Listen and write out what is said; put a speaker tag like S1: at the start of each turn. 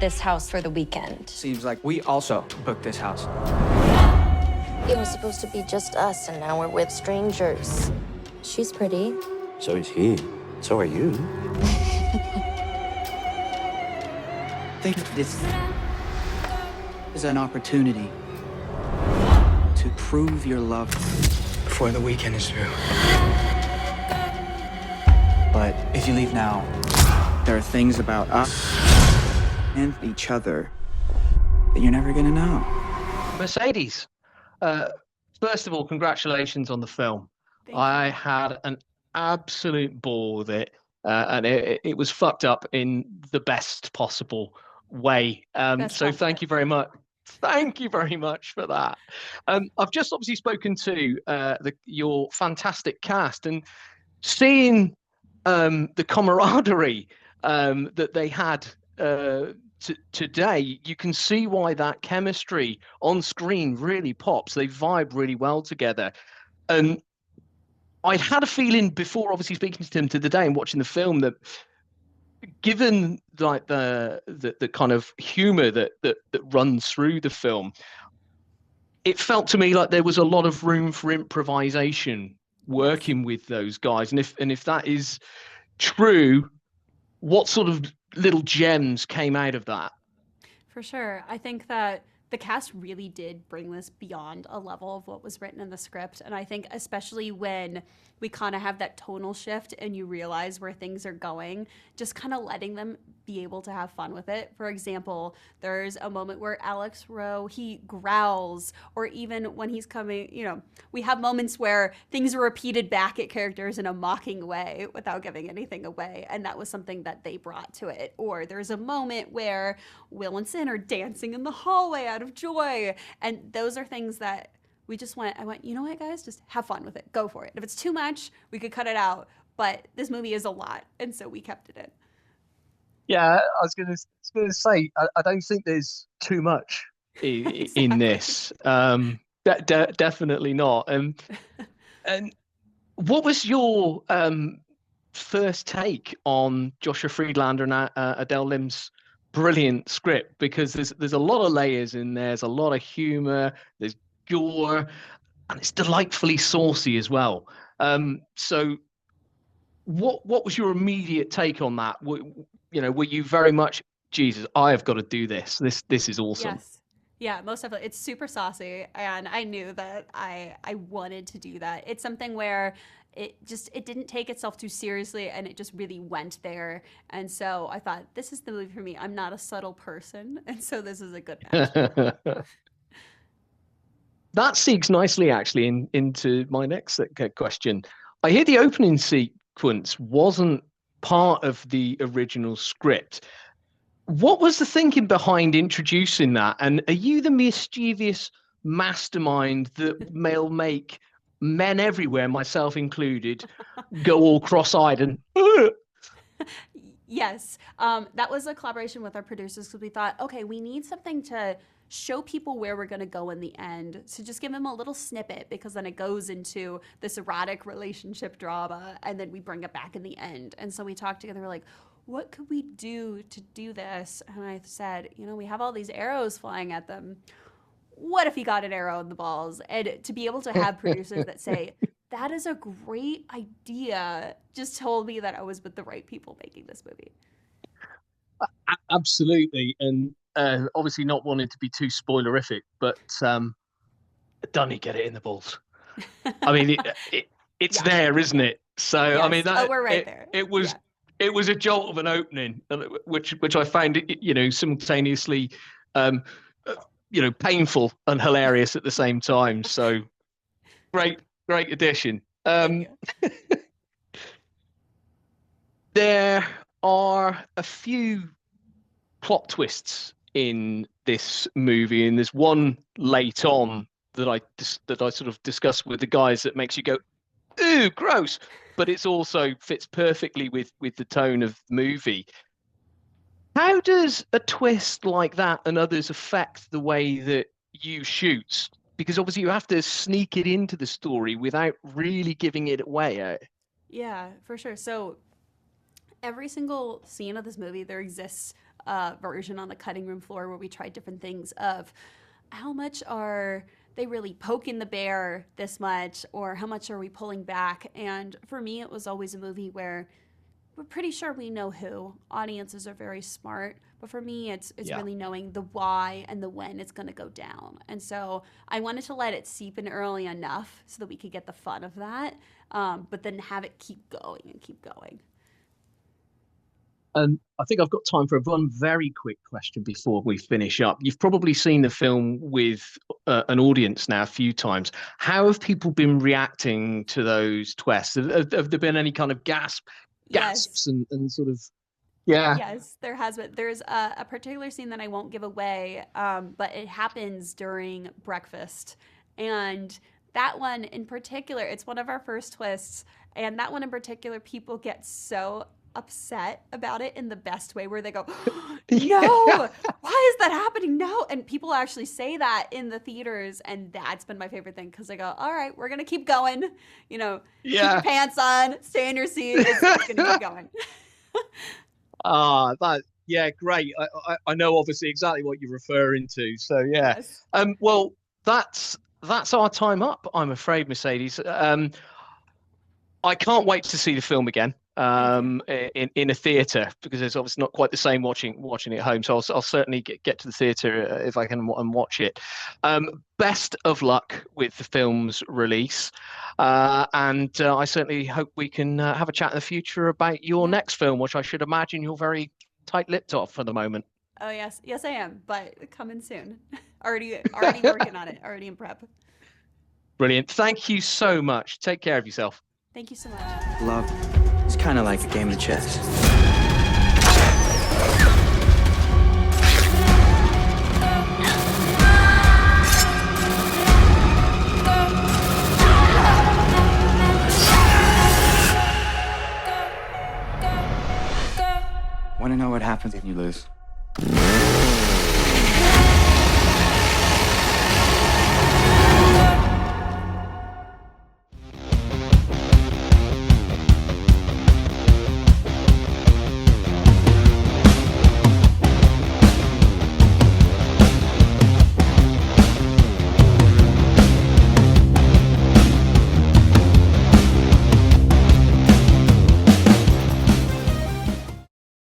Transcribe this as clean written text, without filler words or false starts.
S1: this house for the weekend.
S2: Seems like we also booked this house.
S3: It was supposed to be just us, and now we're with strangers. She's pretty.
S4: So is he. So are you.
S2: Think of this as an opportunity to prove your love before the weekend is through. But if you leave now, there are things about us and each other that you're never gonna know.
S5: Mercedes, first of all, congratulations on the film.
S6: Thank you.
S5: I had an absolute ball with it, and it was fucked up in the best possible way. So thank you very much. Thank you very much for that. I've just obviously spoken to your fantastic cast, and seeing the camaraderie that they had today, you can see why that chemistry on screen really pops. They vibe really well together. And I'd had a feeling before, obviously speaking to them today and watching the film, that given like the kind of humor that runs through the film, it felt to me like there was a lot of room for improvisation working with those guys. And if that is true, what sort of little gems came out of that?
S6: For sure. I think that the cast really did bring this beyond a level of what was written in the script. And I think especially when we kind of have that tonal shift and you realize where things are going, just kind of letting them be able to have fun with it. For example, there's a moment where Alex Rowe, he growls, or even when he's coming, you know, we have moments where things are repeated back at characters in a mocking way without giving anything away. And that was something that they brought to it. Or there's a moment where Will and Sin are dancing in the hallway out of joy. And those are things that we just I went, you know what, guys, just have fun with it. Go for it. If it's too much, we could cut it out. But this movie is a lot. And so we kept it in.
S5: Yeah, I was going to say, I don't think there's too much in this. Definitely not. And what was your first take on Joshua Friedlander and Adele Lim's brilliant script? Because there's a lot of layers in there. There's a lot of humor. There's gore, and it's delightfully saucy as well. So what was your immediate take on that? Were you very much, Jesus, I have got to do this. This is awesome.
S6: Yes. Yeah, most definitely. It's super saucy, and I knew that I wanted to do that. It's something where it didn't take itself too seriously, and it just really went there. And so I thought, this is the movie for me. I'm not a subtle person, and so this is a good match.
S5: That segues nicely, actually, into my next question. I hear the opening sequence wasn't part of the original script. What was the thinking behind introducing that? And are you the mischievous mastermind that will make men everywhere, myself included, go all cross-eyed and
S6: Yes, that was a collaboration with our producers, because we thought, okay, we need something to show people where we're going to go in the end. So just give them a little snippet, because then it goes into this erotic relationship drama, and then we bring it back in the end. And so we talked together, we're like, what could we do to do this? And I said, we have all these arrows flying at them. What if you got an arrow in the balls? And to be able to have producers that say, that is a great idea, just told me that I was with the right people making this movie.
S5: Absolutely. And obviously not wanting to be too spoilerific, but Dunny, get it in the balls. I mean, it's there, isn't it? So
S6: yes.
S5: I mean,
S6: we're right there.
S5: It was a jolt of an opening, which I found simultaneously, painful and hilarious at the same time. So great addition. There are a few plot twists in this movie, and there's one late on that I sort of discussed with the guys that makes you go, ooh, gross, but it's also fits perfectly with the tone of the movie. How does a twist like that and others affect the way that you shoot? Because obviously you have to sneak it into the story without really giving it away.
S6: Yeah, for sure. So every single scene of this movie, there exists version on the cutting room floor where we tried different things of how much are they really poking the bear this much, or how much are we pulling back? And for me, it was always a movie where we're pretty sure we know who. Audiences are very smart. But for me, it's really knowing the why and the when it's going to go down. And so I wanted to let it seep in early enough so that we could get the fun of that, but then have it keep going and keep going.
S5: I think I've got time for one very quick question before we finish up. You've probably seen the film with an audience now a few times. How have people been reacting to those twists? Have there been any kind of gasps and sort of, yeah?
S6: Yes, there has been. There's a particular scene that I won't give away, but it happens during breakfast. And that one in particular, it's one of our first twists. And that one in particular, people get so upset about it in the best way, where they go, no, why is that happening? No. And people actually say that in the theaters, and that's been my favorite thing, because they go, all right, we're gonna keep going, keep your pants on, stay in your seat, it's gonna keep going.
S5: Great. I know obviously exactly what you're referring to, so yeah. Yes. Well, that's our time up, I'm afraid, Mercedes. I can't wait to see the film again in a theatre, because it's obviously not quite the same watching it at home. So I'll certainly get to the theatre if I can and watch it. Best of luck with the film's release, and I certainly hope we can have a chat in the future about your next film, which I should imagine you're very tight-lipped off for the moment.
S6: Oh yes, I am, but coming soon. already working on it. Already in prep.
S5: Brilliant. Thank you so much. Take care of yourself.
S6: Thank you so much.
S2: Love is kind of like a game of chess. Want to know what happens if you lose?